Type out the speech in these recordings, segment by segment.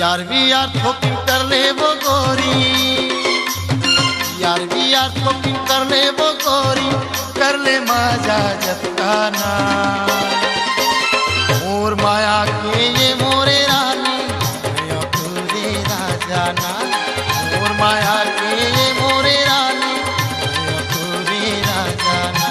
यार भी यार थोपी कर ले वो गोरी, यार भी यार थोपी कर ले वो गोरी, कर ले मजा जतकाना। मोर माया के ये मोरे रानी अपने राजा ना, मोर माया के ये मोरे रानी अपने राजा ना।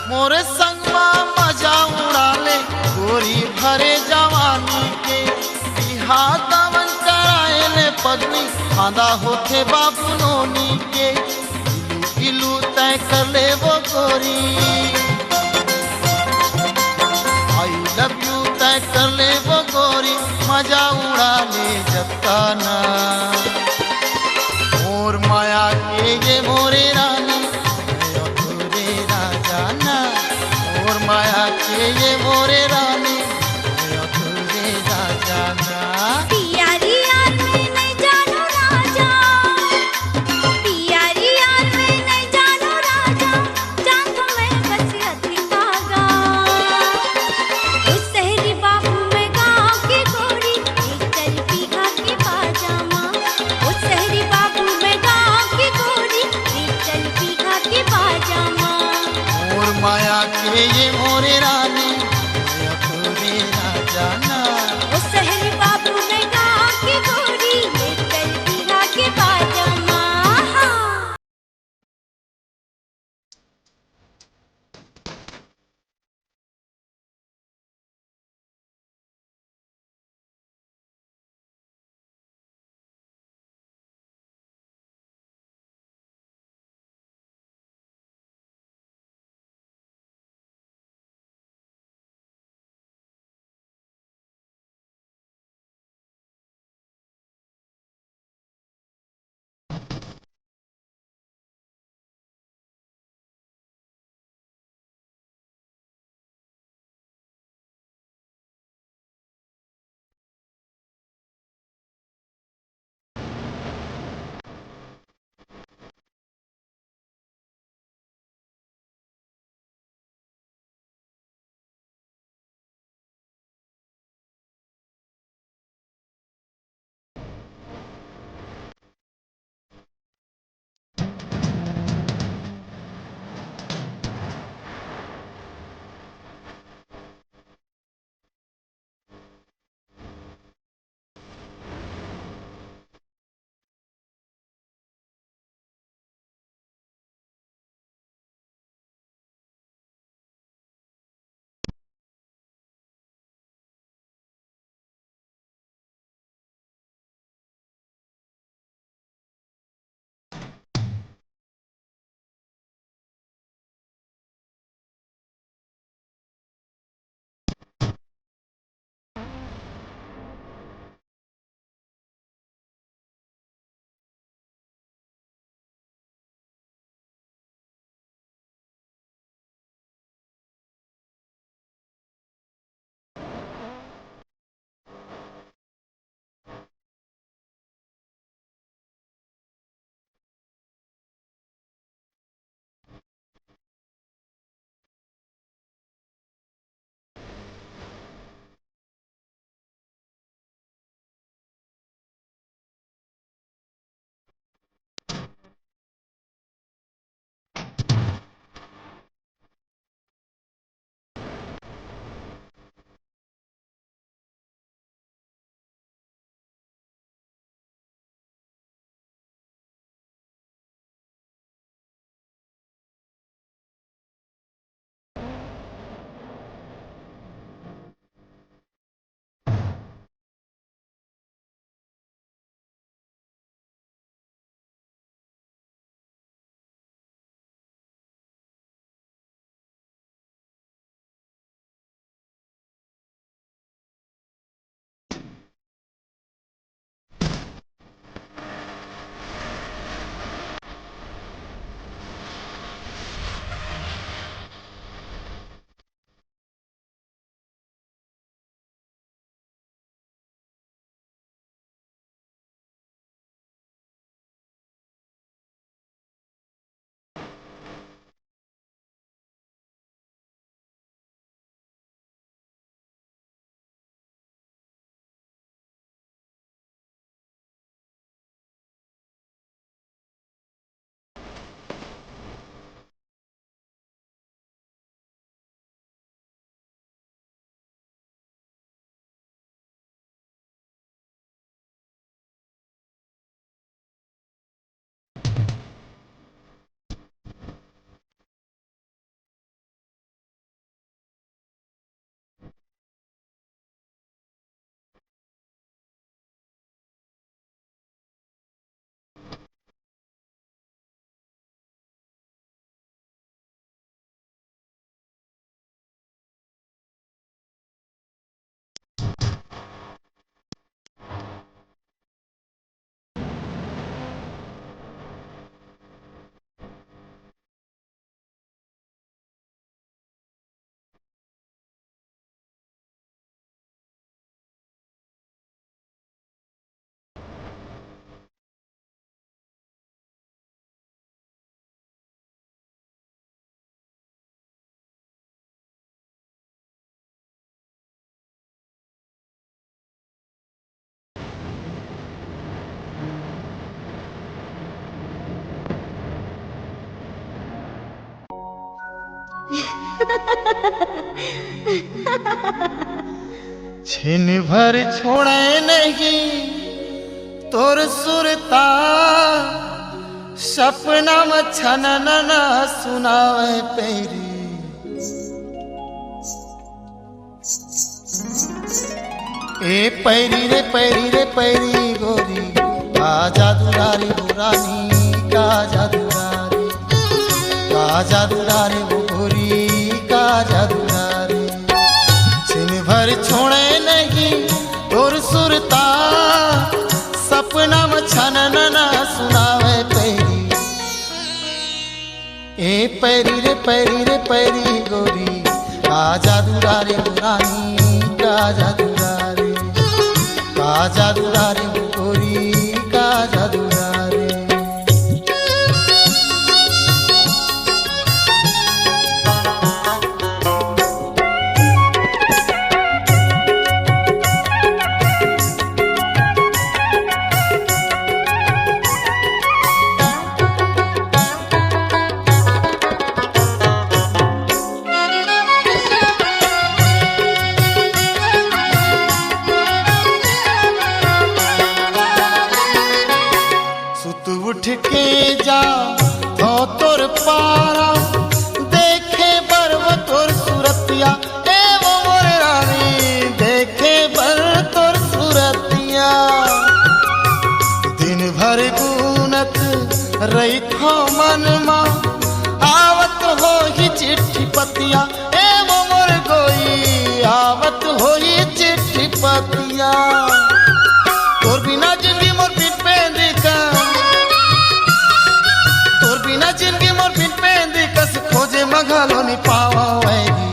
मोरे संगमा मजा उड़ा ले गोरी भरे जवानी के, बिहार दामन चराए ले पगनी खांदा होते बाबू नोनी के। इलू इलू तय कर ले वो गोरी, आई लव यू तय कर ले वो गोरी, मजा उड़ा ले जताना। मोर माया के ये मोरे रानी मोर माया के ये मोरे रानी तुझे राजा ना। पियारी यार मैं नहीं जानू राजा, पियारी यार मैं नहीं जानू राजा, जान तो मैं बस अधिकागा। उस शहरी बाबू में गाँव की गोरी, चल पीघा के पाजामा। उस शहरी बाबू में गाँव की गोरी, चल पीघा के पाजामा। मोर माया के ये मोरे रानी तुझे राजा ना। उस शहरी बाबू में गाँव की गोरी, चल पीघा के पाजामा। छिन भर छोड़े नहीं तोर सुरता, सपना में छनन न सुनावे पैरी। ए पैरी रे पैरी रे पैरी गोरी, का जादूरारी बुरानी का जादूरारी, का जादूरारी वो गोरी का जादूरारी। छिन भर छोड़े नहीं तोर सुरता, सपना में छनन न सुनावे पैरी। ए पैरी रे पैरी रे पैरी गोरी, का जादूरारी बुरानी का जादूरारी, का जादूरारी वो गोरी का जादूरारी। उठ के जा तो तोर पारा, देखे बर्व तोर सूरतिया, ए वो मोर रानी देखे बर तोर सूरतिया। दिन भर गुनत रही थो मन मा, आवत हो ही चिट्ठी पतिया, ए वो मोर गोई आवत हो ही चिट्ठी पतिया। तोर बिना जिंदगी मोर पीठ पे देखा, बिना जिंदगी मोर बिन पेंदी कस खोजे मघलो नि पावा वैरी।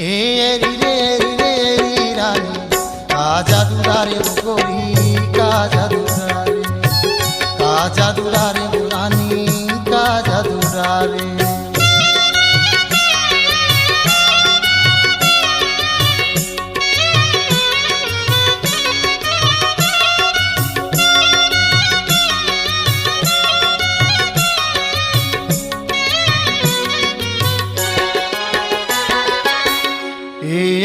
ए एरी रे एरी रे एरी रानी, का जादूरारे गोरी का जादूरारे, का जादूरारे रानी का जादूरारे।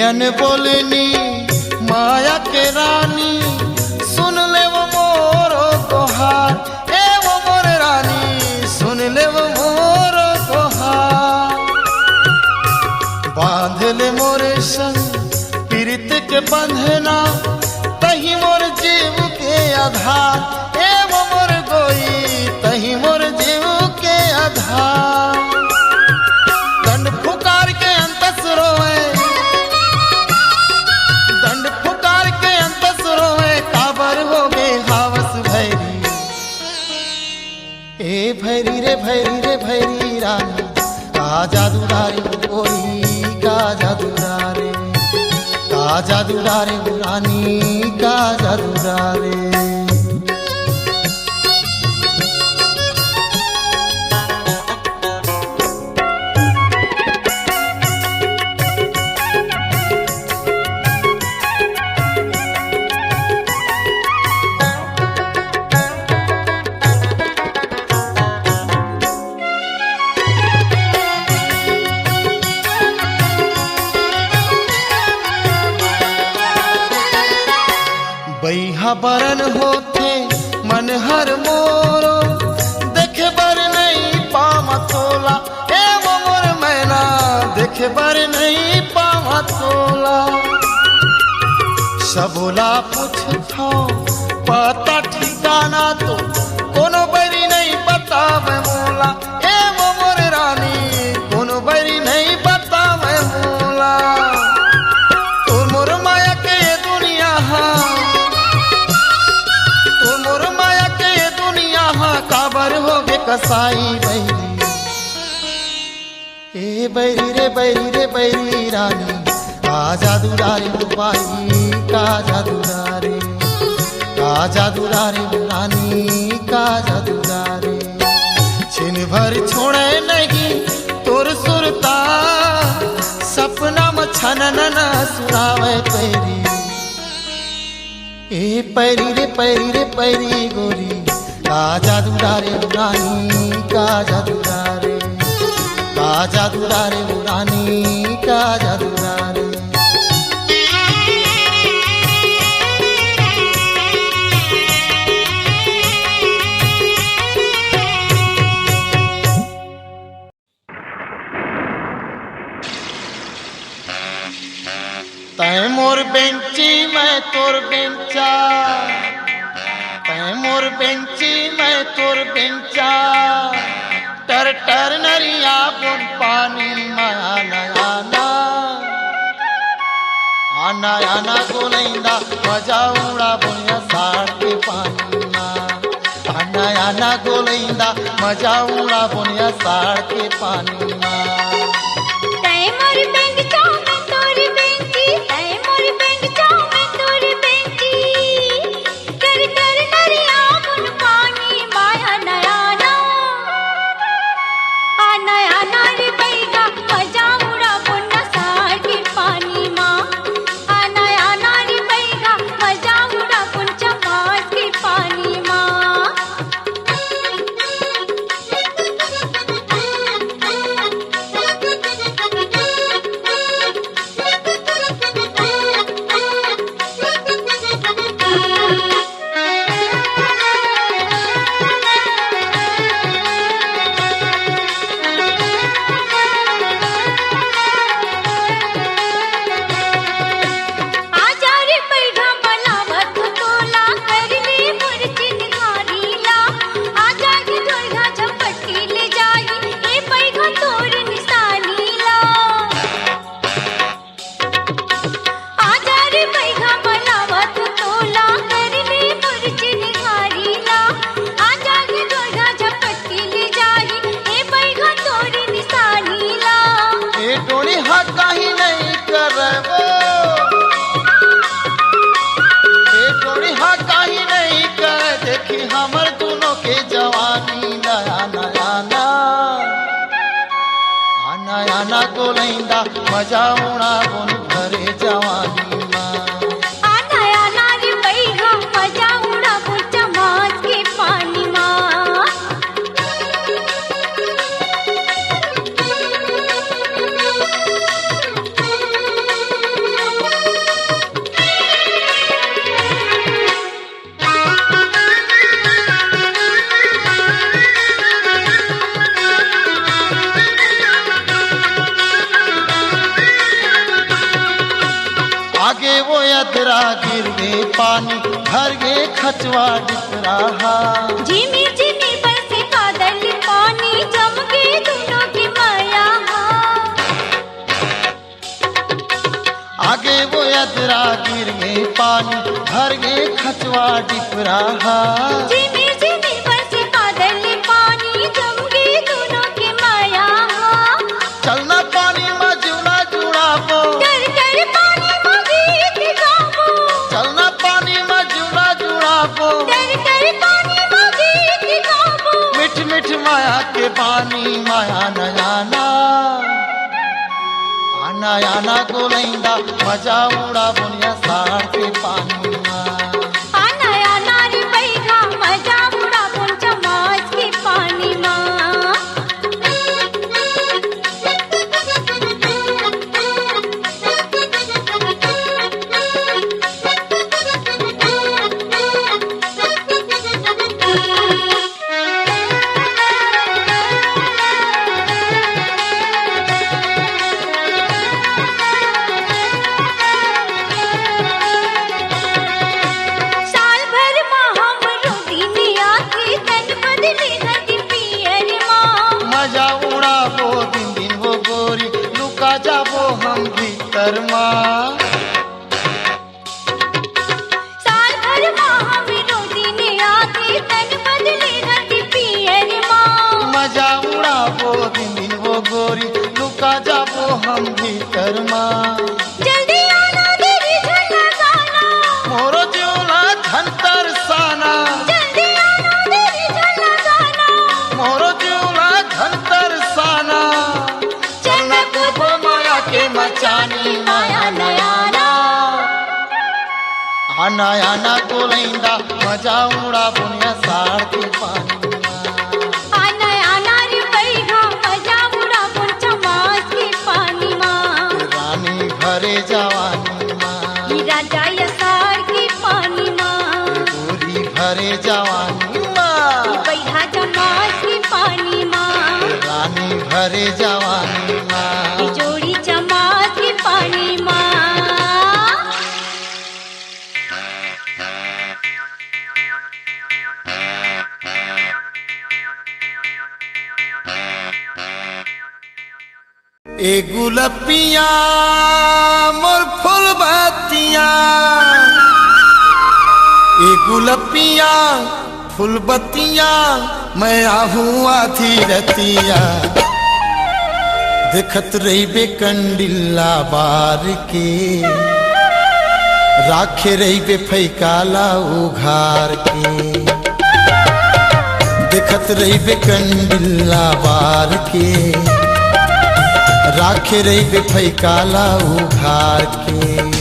अन बोलनी माया के रानी, सुन ले वो मोरो तोहार, ए वो मोर रानी सुन ले वो मोरो तोहार। बांध ले मोरे संग पीरित के बंधना, तही मोर जीव के आधार, ए वो मोर गोई तही मोर जीव के आधार। दंड फुकार के अंतस रोए, दंड फुकार के अंतस रोए, काबर हो गए हावस भैरी। ए भैरी रे भैरी रे भैरी रानी, का जादूरारे गोरी का जादूरारे, का जादूरारे रानी का जादूरारे। बैहा बरन होते मन हर मोरो, देखे बर नहीं पावा तोला, ए वो मोर मैना देखे बर नहीं पावा तोला। सबोला पूछता पता ठिकाना, तो कोनो बरी नहीं बतावे मोला, ए वो मोर रानी कोनो बरी नहीं बतावे मोला। तो मोर माया के ये दुनिया काबर हो गे कसाई बैरी। ए बैरी रे बैरी रे बैरी रानी, का जादूरारे बाई का जादूरारे, का जादूरारे रानी का जादूरारे। छिन भर छोड़े नहीं तोर सुरता, सपना में छनन न सुनावे पैरी। ए पैरी रे पैरी रे पैरी गोरी, का जादूरारे रानी का जादूरारे, का जादूरा रे रानी का जादूरा रे। तै मोर बेंची मैं तोर बेंचा, तै मोर बेंची मैं तोर बेंचा, टर टर नरिया बुन पानी माया नयाना आना आना गोलैंदा मजा उड़ा बुनिया साड़ के पानी माँ। आना आना गोलैंदा मजा उड़ा बुनिया साड़ के पानी माँ। हमर दोनों के जवानी नया नया ना आना आना गोलैंदा मजा उड़ा बुन भरे जवानी माँ। आना आना रे बैगा मजा उड़ा बुन चमास के पानी माँ। आगे वो यदरा गिर गए पानी भर गए खचवा दिख रहा। झिमी झिमी बरसे बादल पानी जम के दोनों की माया। आगे वो यदरा गिर गए पानी भर गए खचवा दिख रहा। झिमी झिमी बरसे बादल पानी जम के दोनों की माया। चलना पानी में जुड़ा जुड़ा वो कर कर पानी चलना पानी में जुड़ा जुड़ा वो मिठ मिठ माया के पानी माया नयाना आना आना गोलैंदा मजा उड़ा बुनिया साड़ के पानी माँ। आना आना रे बैगा मजा उड़ा बुन चमास के पानी माँ। जाबो हम भीतर माँ साल भर माँ हमें रोटी ने आके तन बदले रति पियर माँ। मजा उड़ाबो दिन दिन वो गोरी लुका जाबो हम भीतर माँ। जल्दी आना देरी झंडा गाना मोरो जोला धन तरसाना। जल्दी आना देरी झंडा गाना मोरो जोला धन तरसाना। चलना कुबो माया के मचानी माया नयाना आना आना गोलैंदा मजा उड़ा बुनिया साड़ के पानी। आना आना रे बैगा मजा उड़ा बुन भरे जवानी माँ। जोड़ी जमा के पानी माँ। ए गुलपिया मोर फूल बत्तिया, ए गुलपिया फूल बत्तिया, मैं आहूँ आधी रतिया। देखत रही बे कंडिल्ला बार के, राखे रही बे फैकाला उघार के। देखत रही बे कंडिल्ला बार के, राखे रही बे फैकाला उघार के।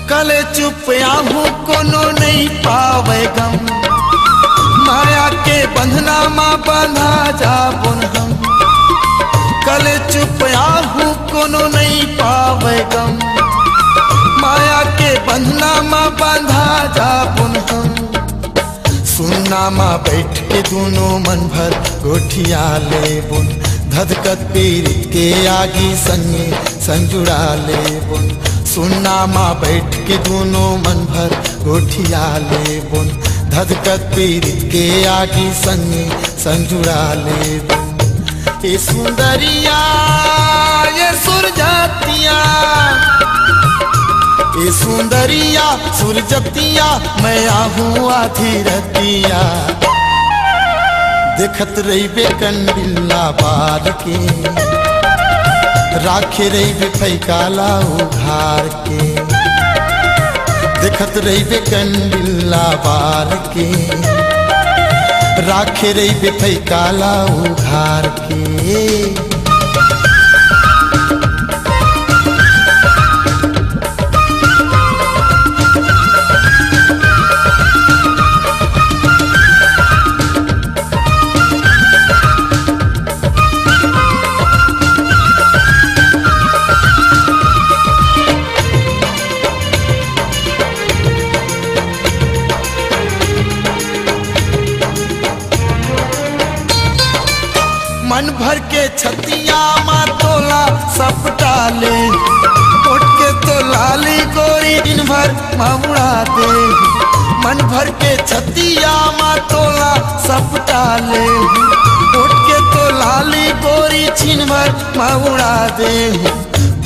कले चुप आहूँ कोनो नहीं पावे गम, माया के बंधना माँ बंधा जाबुन हम। कले चुप आहूँ कोनो नहीं पावे गम, माया के बंधना माँ बंधा जाबुन हम। सुनना माँ बैठ के दोनों मन भर गोठिया ले बुन, धधकत पीरित के आगी संगे संजुड़ा ले बुन। सुनना माँ बैठ के दोनों मन भर गोठिया ले बुन, धधकत पीरित के आगी संगे संजुड़ा ले बुन। ये सुंदरिया ये सुरजतिया, ये सुंदरिया सुरजतिया, मैं आहूँ आधी रतिया। देखत रही बे कंडिल्ला बार के, राखे रही बे फैकाला उघार के। देखत रही बे कंडिल्ला बार के, राखे रही बे फैकाला उघार के। मन भर के छतिया माँ तोला सपटा ले, उठ के तो लाली गोरी दिन भर माँ उड़ा दे। मन भर के छतिया माँ तोला सपटा ले, उठ के तो लाली गोरी छिन भर माँ उड़ा दे।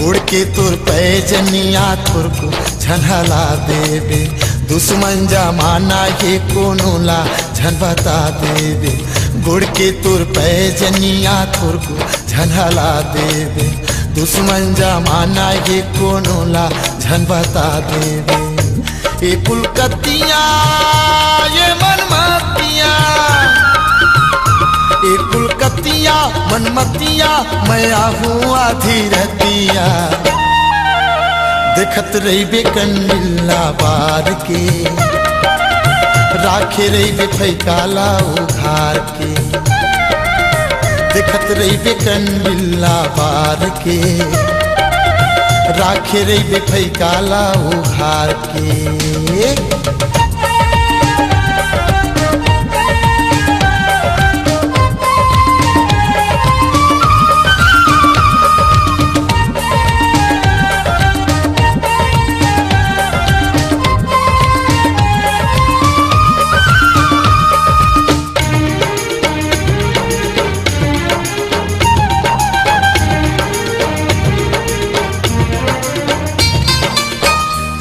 उड़ के तुर पैजनिया तुर को झनहला देवे, दुश्मन जमाना ये कोनो ला झन बता देवे। गुड़ के तुर पैजनिया तुर को झनहला देवे, दुश्मन जमाना ये कोनो ला झन बता देवे। ये कुलकतिया ये मनमतिया, ये कुलकतिया मनमतिया, मैं आहूँ आधी रतिया। देखत रही बे कंडिल्ला बार के, राखे रही बे फैकाला उघार के। देखत रही बे कंडिल्ला बार के, राखे रही बे फैकाला उघार के।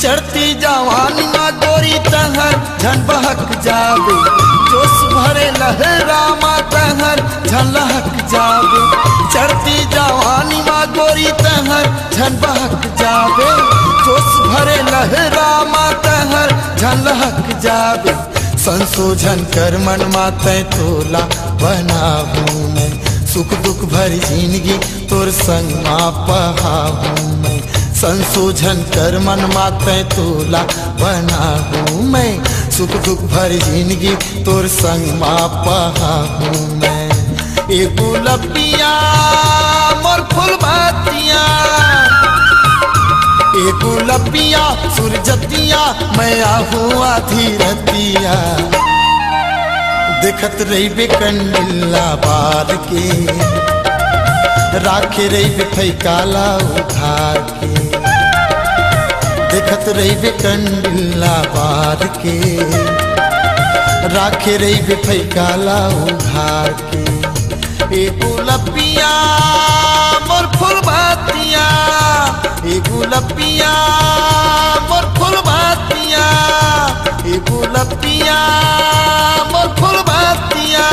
चढ़ती जवानी माँ गोरी तहर झन बहक जावे, जोश भरे लहरा माँ तहर झन लहक जावे। चढ़ती जवानी माँ गोरी तहर झन बहक जावे, जोश भरे लहरा माँ तहर झन लहक जावे। संशोधन कर मन माते तोला बनाऊं मैं, सुख दुख भरी जिंदगी तोर संग पहाऊं मैं, संशोधन कर मन माते तोला बनाऊं मैं, सुख दुख भरी जिंदगी तोर संग पहाऊं मैं। ए गुलबिया मोर फुलबतिया, ए गुलबिया सुरजतिया, मैं आहूँ आधी रतिया, देखत रही बेकंडिल्ला बार के, राखे रही बेफई काला उधार के, देखत रही बेकंडिल्ला बार के, राखे रही बेफई काला उधार के। ए गुलबिया मोर फुलबतिया, ए गुलबिया मोर फुलबतिया, ए गुलबिया मोर फुलबतिया।